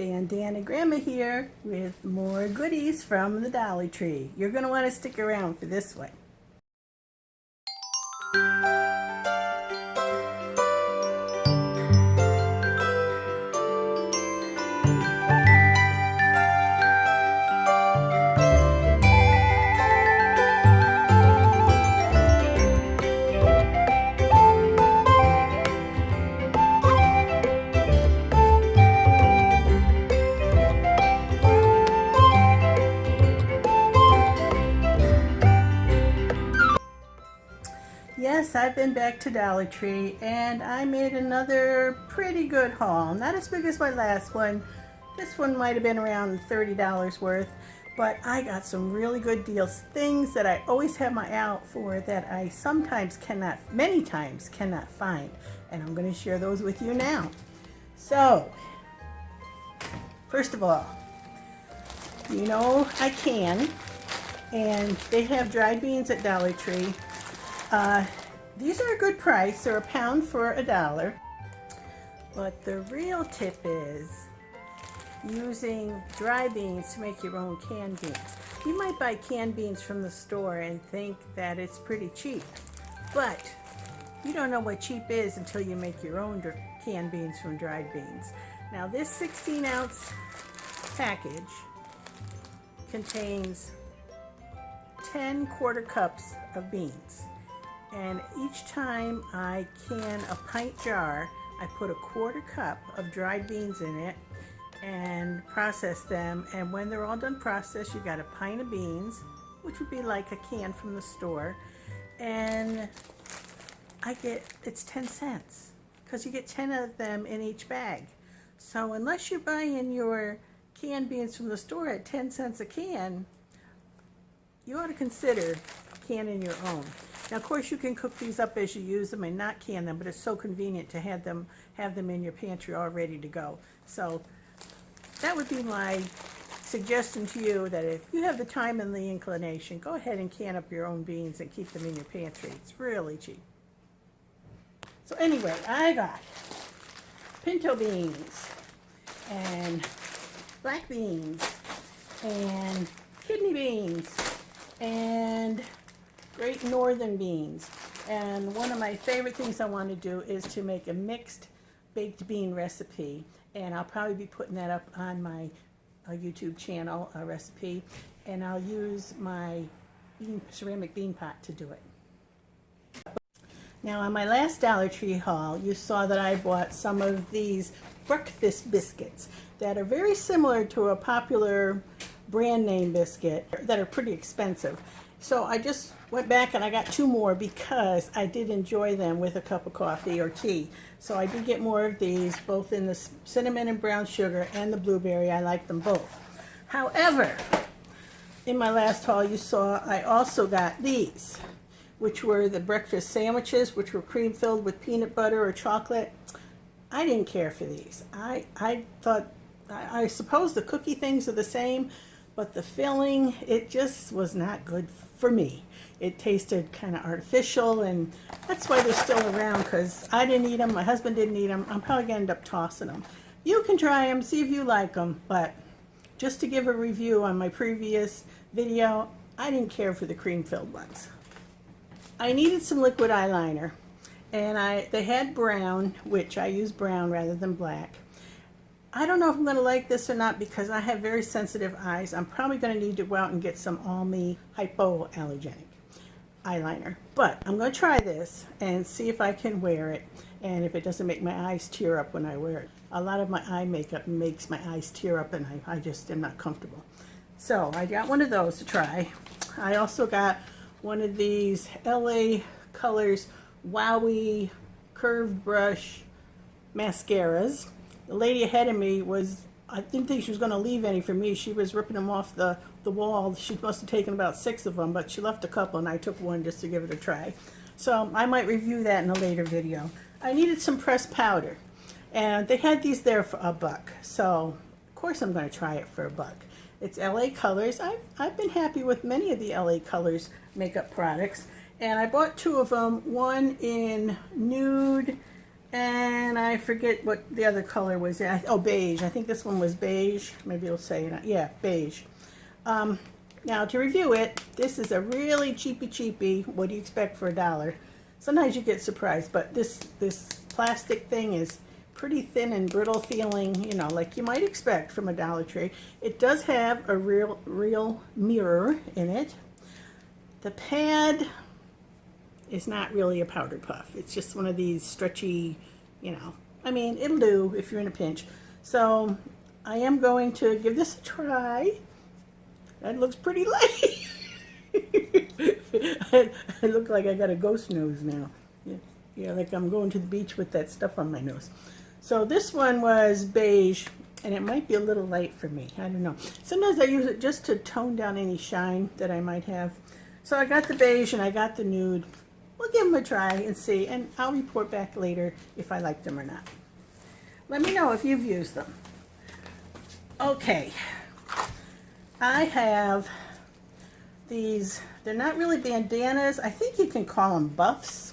Bandana Gramma here with more goodies from the Dollar Tree. You're going to want to stick around for this one. Yes, I've been back to Dollar Tree and I made another pretty good haul. Not as big as my last one. This one might have been around $30 worth, but I got some really good deals. Things that I always have my eye out for that I many times cannot find. And I'm going to share those with you now. So, first of all, you know I can, and they have dried beans at Dollar Tree. These are a good price. They're a pound for $1. But the real tip is using dry beans to make your own canned beans. You might buy canned beans from the store and think that it's pretty cheap, but you don't know what cheap is until you make your own canned beans from dried beans. Now this 16-ounce package contains 10 quarter cups of beans. And each time I can a pint jar, I put a quarter cup of dried beans in it and process them. And when they're all done processed, you got a pint of beans, which would be like a can from the store. And it's 10 cents because you get 10 of them in each bag. So unless you're buying your canned beans from the store at 10 cents a can, you ought to consider canning your own. Now, of course, you can cook these up as you use them and not can them, but it's so convenient to have them in your pantry all ready to go. So that would be my suggestion to you, that if you have the time and the inclination, go ahead and can up your own beans and keep them in your pantry. It's really cheap. So anyway, I got pinto beans and black beans and kidney beans and Great Northern beans. And one of my favorite things I want to do is to make a mixed baked bean recipe, and I'll probably be putting that up on my YouTube channel, a recipe, and I'll use my ceramic bean pot to do it. Now, on my last Dollar Tree haul, you saw that I bought some of these breakfast biscuits that are very similar to a popular brand name biscuit that are pretty expensive. So I just went back and I got 2 more because I did enjoy them with a cup of coffee or tea. So I did get more of these, both in the cinnamon and brown sugar and the blueberry. I like them both. However, in my last haul you saw I also got these, which were the breakfast sandwiches, which were cream filled with peanut butter or chocolate. I didn't care for these. I suppose the cookie things are the same, but the filling, it just was not good for me. It tasted kind of artificial, and that's why they're still around, because I didn't eat them, my husband didn't eat them. I'm probably going to end up tossing them. You can try them, see if you like them, but just to give a review on my previous video, I didn't care for the cream-filled ones. I needed some liquid eyeliner, and they had brown, which I use brown rather than black. I don't know if I'm going to like this or not because I have very sensitive eyes. I'm probably going to need to go out and get some Almi hypoallergenic eyeliner. But I'm going to try this and see if I can wear it, and if it doesn't make my eyes tear up when I wear it. A lot of my eye makeup makes my eyes tear up, and I just am not comfortable. So I got one of those to try. I also got one of these LA Colors Wowie Curved Brush mascaras. The lady ahead of me I didn't think she was going to leave any for me. She was ripping them off the wall. She must have taken about 6 of them, but she left a couple, and I took one just to give it a try. So I might review that in a later video. I needed some pressed powder, and they had these there for $1. So of course I'm going to try it for $1. It's LA Colors. I've been happy with many of the LA Colors makeup products, and I bought 2 of them. One in nude And I forget what the other color was. Oh, beige. I think this one was beige. Maybe it'll say, yeah, beige. Now to review it, this is a really cheapy, what do you expect for $1? Sometimes you get surprised, but this plastic thing is pretty thin and brittle feeling, you know, like you might expect from a Dollar Tree. It does have a real mirror in it. The pad is not really a powder puff. It's just one of these stretchy, you know, I mean, it'll do if you're in a pinch. So I am going to give this a try. That looks pretty light. I look like I got a ghost nose now. Yeah, like I'm going to the beach with that stuff on my nose. So this one was beige, and it might be a little light for me. I don't know. Sometimes I use it just to tone down any shine that I might have. So I got the beige and I got the nude. We'll give them a try and see, and I'll report back later if I like them or not. Let me know if you've used them. Okay. I have these, they're not really bandanas. I think you can call them buffs.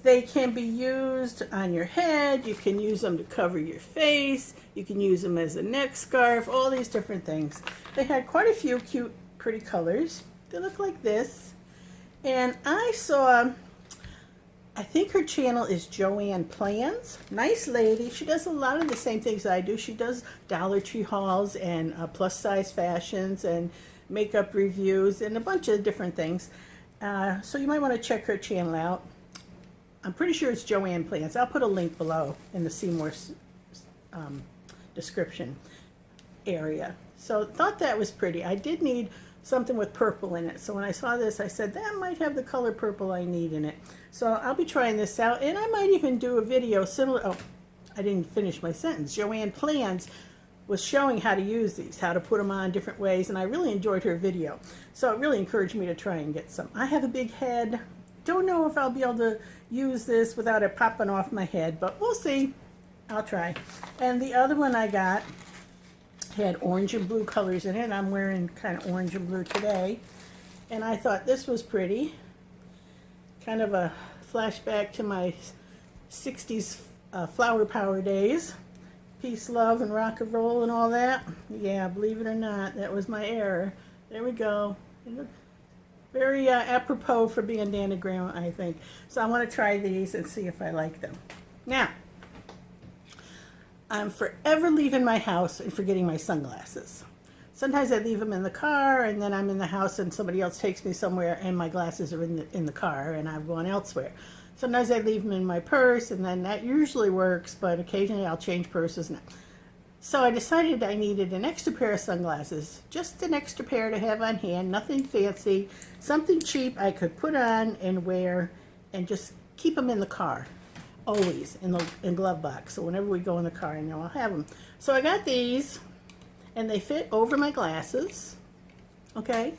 They can be used on your head. You can use them to cover your face. You can use them as a neck scarf, all these different things. They had quite a few cute, pretty colors. They look like this. And I saw, I think her channel is Joanne Plans. Nice lady. She does a lot of the same things I do. She does Dollar Tree hauls and plus size fashions and makeup reviews and a bunch of different things. So you might want to check her channel out. I'm pretty sure it's Joanne Plans. I'll put a link below in the Seymour description area. So thought that was pretty. I did need something with purple in it. So when I saw this, I said, that might have the color purple I need in it. So I'll be trying this out, and I might even do a video similar. Oh, I didn't finish my sentence. Joanne Plans was showing how to use these, how to put them on different ways, and I really enjoyed her video. So it really encouraged me to try and get some. I have a big head. Don't know if I'll be able to use this without it popping off my head, but we'll see. I'll try. And the other one I got had orange and blue colors in it. I'm wearing kind of orange and blue today. And I thought this was pretty. Kind of a flashback to my 60s flower power days. Peace, love, and rock and roll and all that. Yeah, believe it or not, that was my error. There we go. Very apropos for Bandana Gramma, I think. So I want to try these and see if I like them. Now, I'm forever leaving my house and forgetting my sunglasses. Sometimes I leave them in the car, and then I'm in the house and somebody else takes me somewhere and my glasses are in the car and I've gone elsewhere. Sometimes I leave them in my purse, and then that usually works, but occasionally I'll change purses now. So I decided I needed an extra pair of sunglasses, just an extra pair to have on hand, nothing fancy, something cheap I could put on and wear and just keep them in the car. Always in the glove box. So whenever we go in the car, I know I'll have them. So I got these, and they fit over my glasses. Okay.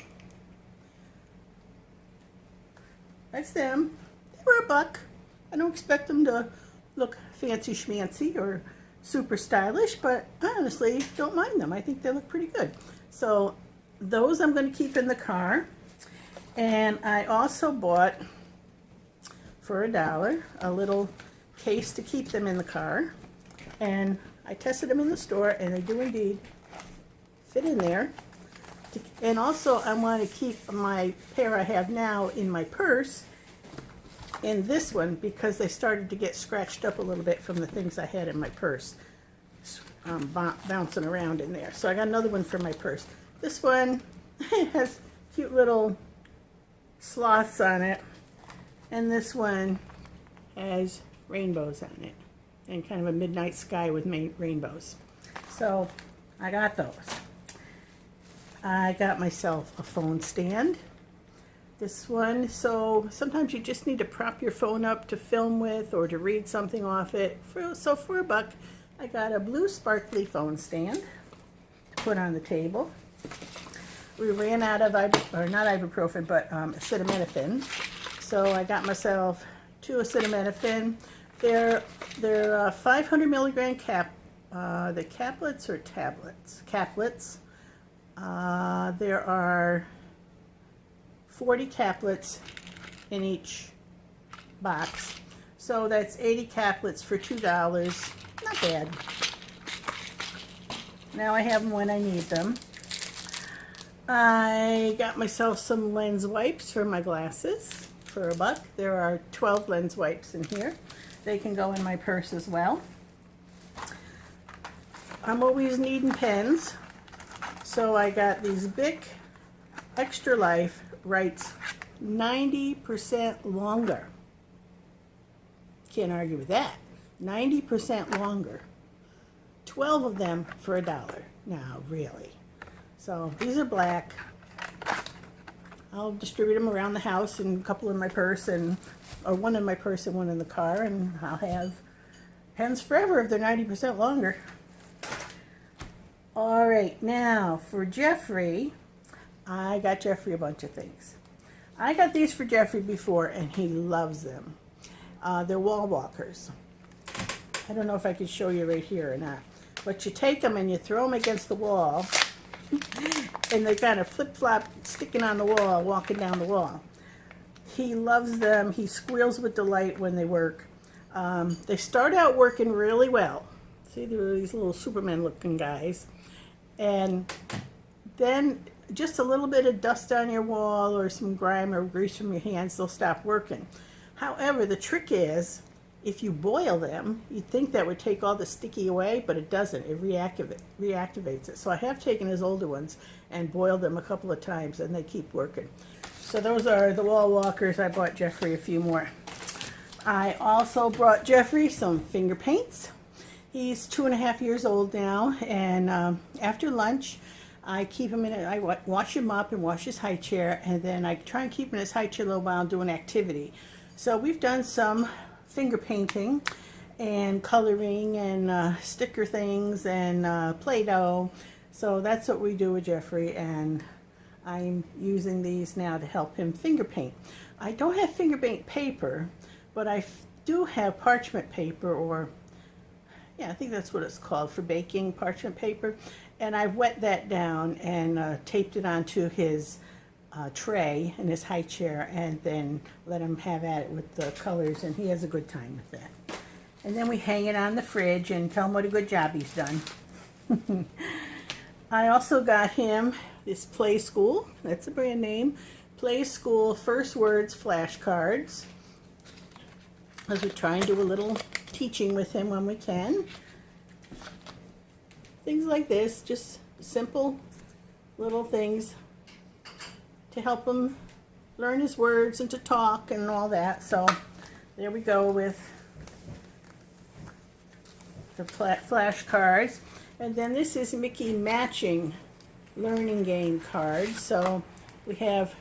That's them. They were $1. I don't expect them to look fancy schmancy or super stylish, but I honestly don't mind them. I think they look pretty good. So those I'm going to keep in the car. And I also bought, for $1, a little case to keep them in the car, and I tested them in the store, and they do indeed fit in there. And also I want to keep my pair I have now in my purse in this one, because they started to get scratched up a little bit from the things I had in my purse, bouncing around in there. So I got another one for my purse. This one has cute little sloths on it, and this one has rainbows on it and kind of a midnight sky with rainbows. So I got those. I got myself a phone stand. This one, so sometimes you just need to prop your phone up to film with or to read something off it. So for $1, I got a blue sparkly phone stand to put on the table. We ran out of, not ibuprofen, but acetaminophen. So I got myself 2 acetaminophen. They're 500 milligram the caplets or tablets? Caplets. There are 40 caplets in each box. So that's 80 caplets for $2. Not bad. Now I have them when I need them. I got myself some lens wipes for my glasses for $1. There are 12 lens wipes in here. They can go in my purse as well. I'm always needing pens, so I got these Bic Extra Life writes 90% longer. Can't argue with that. 90% longer. 12 of them for $1. Now, really. So these are black. I'll distribute them around the house, and a couple in my purse, or one in my purse and one in the car, and I'll have pens forever if they're 90% longer. All right, now for Jeffrey, I got Jeffrey a bunch of things. I got these for Jeffrey before, and he loves them. They're wall walkers. I don't know if I can show you right here or not, but you take them and you throw them against the wall, and they kind of flip-flop, sticking on the wall, walking down the wall. He loves them. He squeals with delight when they work. They start out working really well. See, they're these little Superman-looking guys. And then just a little bit of dust on your wall or some grime or grease from your hands, they'll stop working. However, the trick is, if you boil them, you'd think that would take all the sticky away, but it doesn't. It reactivates it. So I have taken his older ones and boiled them a couple of times, and they keep working. So those are the wall walkers. I bought Jeffrey a few more. I also brought Jeffrey some finger paints. He's 2.5 years old now, and after lunch, I keep him in it. I wash him up and wash his high chair, and then I try and keep him in his high chair a little while and do an activity. So we've done some finger painting and coloring and sticker things and Play-Doh. So that's what we do with Jeffrey, and I'm using these now to help him finger paint. I don't have finger paint paper, but I do have parchment paper, or yeah, I think that's what it's called for baking, parchment paper. And I've wet that down and taped it onto his tray in his high chair, and then let him have at it with the colors, and he has a good time with that. And then we hang it on the fridge and tell him what a good job he's done. I also got him this Play School, that's a brand name, Play School First Words flashcards, as we try and do a little teaching with him when we can. Things like this, just simple little things to help him learn his words and to talk and all that. So there we go with the flashcards. And then this is Mickey matching learning game cards. So we have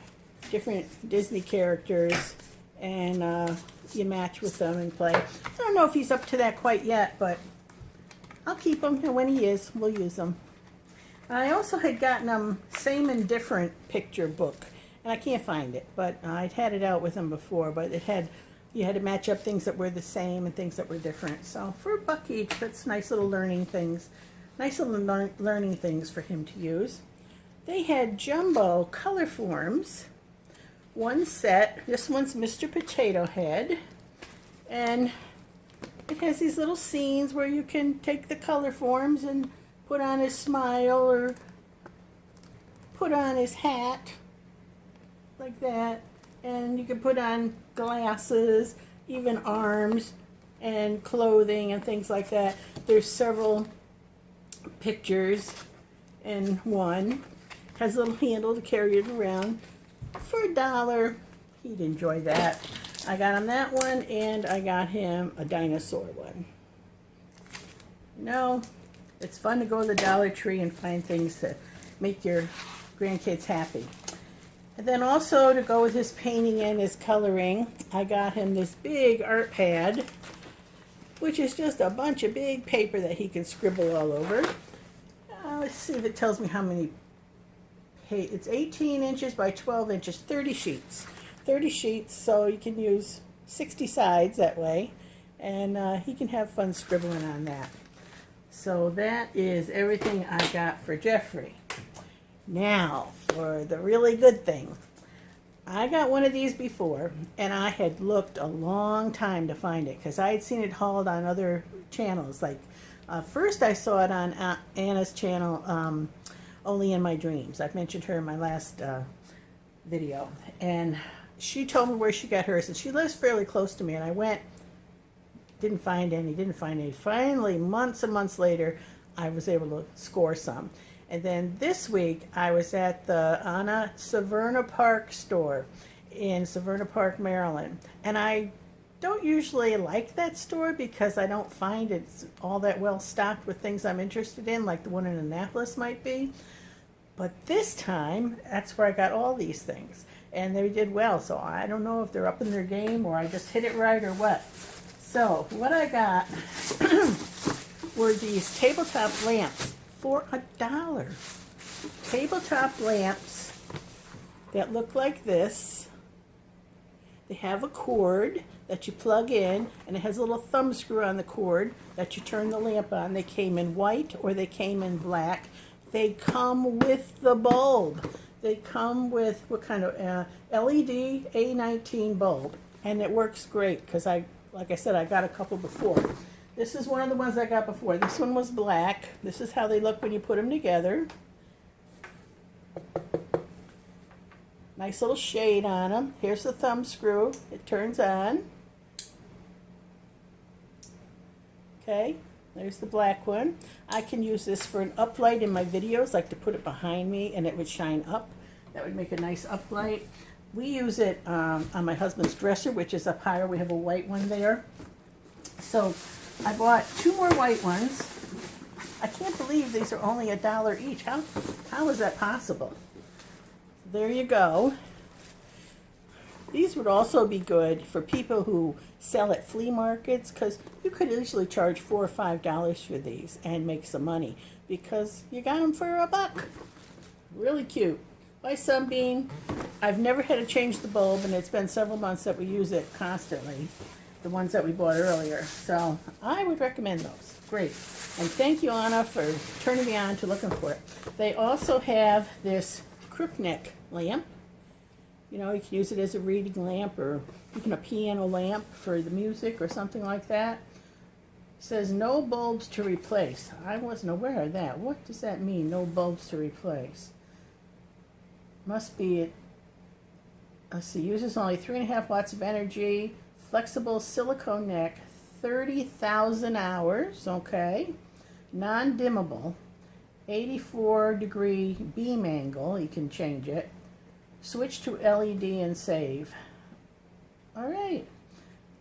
different Disney characters, and you match with them and play. I don't know if he's up to that quite yet, but I'll keep him, and when he is, we'll use them. I also had gotten him Same and Different picture book, and I can't find it, but I'd had it out with him before, but it had, you had to match up things that were the same and things that were different. So for $1 each, that's nice little learning things. Nice little learning things for him to use. They had jumbo color forms. One set, this one's Mr. Potato Head, and it has these little scenes where you can take the color forms and put on his smile or put on his hat, like that, and you can put on glasses, even arms and clothing and things like that. There's several pictures in one. Has a little handle to carry it around. For $1, he'd enjoy that. I got him that one, and I got him a dinosaur one. No, it's fun to go to the Dollar Tree and find things to make your grandkids happy. And then also, to go with his painting and his coloring, I got him this big art pad, which is just a bunch of big paper that he can scribble all over. Let's see if it tells me how many. It's 18 inches by 12 inches, 30 sheets. 30 sheets, so you can use 60 sides that way, and he can have fun scribbling on that. So that is everything I got for Jeffrey. Now, for the really good thing. I got one of these before, and I had looked a long time to find it because I had seen it hauled on other channels. Like, first I saw it on Anna's channel, Only in My Dreams. I've mentioned her in my last video. And she told me where she got hers, and she lives fairly close to me. And I went, didn't find any. Finally, months and months later, I was able to score some. And then this week, I was at the Anna Severna Park store in Severna Park, Maryland. And I don't usually like that store because I don't find it's all that well stocked with things I'm interested in, like the one in Annapolis might be. But this time, that's where I got all these things. And they did well, so I don't know if they're up in their game or I just hit it right or what. So, what I got were these tabletop lamps. For $1. Tabletop lamps that look like this. They have a cord that you plug in, and it has a little thumb screw on the cord that you turn the lamp on. They came in white or they came in black. They come with the bulb. They come with what kind of LED A19 bulb, and it works great because like I said, I got a couple before. This is one of the ones I got before. This one was black. This is how they look when you put them together. Nice little shade on them. Here's the thumb screw. It turns on. Okay, there's the black one. I can use this for an uplight in my videos, like to put it behind me and it would shine up. That would make a nice uplight. We use it on my husband's dresser, which is up higher. We have a white one there. So I bought 2 more white ones. I can't believe these are only $1 each. How is that possible? There you go. These would also be good for people who sell at flea markets, because you could easily charge $4 or $5 for these and make some money because you got them for $1. Really cute. By Sunbeam. I've never had to change the bulb, and it's been several months that we use it constantly. The ones that we bought earlier. So I would recommend those. Great. And thank you, Anna, for turning me on to looking for it. They also have this crook neck lamp. You know, you can use it as a reading lamp or even a piano lamp for the music or something like that. It says no bulbs to replace. I wasn't aware of that. What does that mean, no bulbs to replace? Must be, let's see, uses only 3.5 watts of energy. Flexible silicone neck, 30,000 hours, okay. Non-dimmable, 84-degree beam angle, you can change it. Switch to LED and save. All right.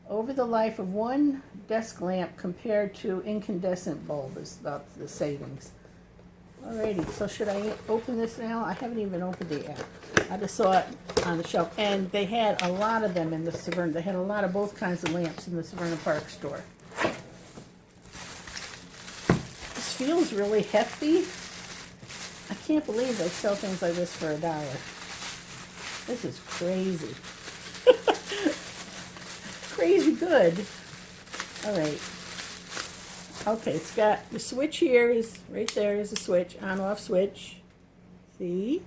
Over the life of one desk lamp compared to incandescent bulb is about the savings. Alrighty, so should I open this now? I haven't even opened it yet. I just saw it on the shelf. And they had a lot of them in the Severna. They had a lot of both kinds of lamps in the Severna Park store. This feels really hefty. I can't believe they sell things like this for $1. This is crazy. Crazy good. Alright. Okay, it's got the switch here, is right there is the switch, on-off switch. See?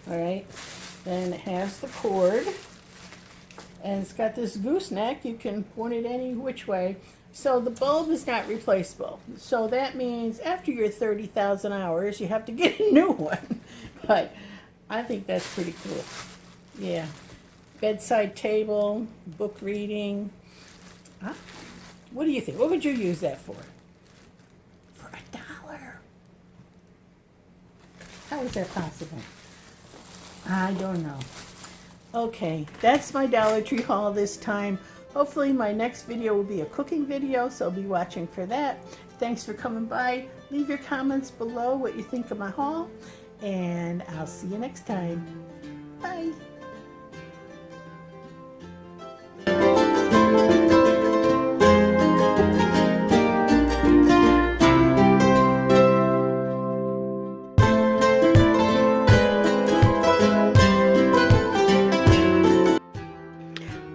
Alright. Then it has the cord. And it's got this gooseneck. You can point it any which way. So the bulb is not replaceable. So that means after your 30,000 hours, you have to get a new one. But I think that's pretty cool. Yeah. Bedside table, book reading. Huh? What do you think? What would you use that for? For $1. How is that possible? I don't know. Okay, that's my Dollar Tree haul this time. Hopefully my next video will be a cooking video, so be watching for that. Thanks for coming by. Leave your comments below what you think of my haul, and I'll see you next time. Bye.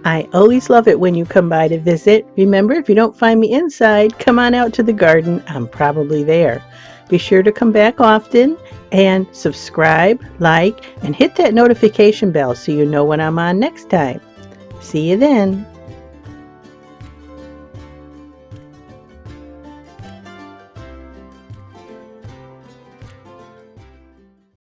I always love it when you come by to visit. Remember, if you don't find me inside, come on out to the garden. I'm probably there. Be sure to come back often, And subscribe, like, and hit that notification bell so you know when I'm on next time. See you then.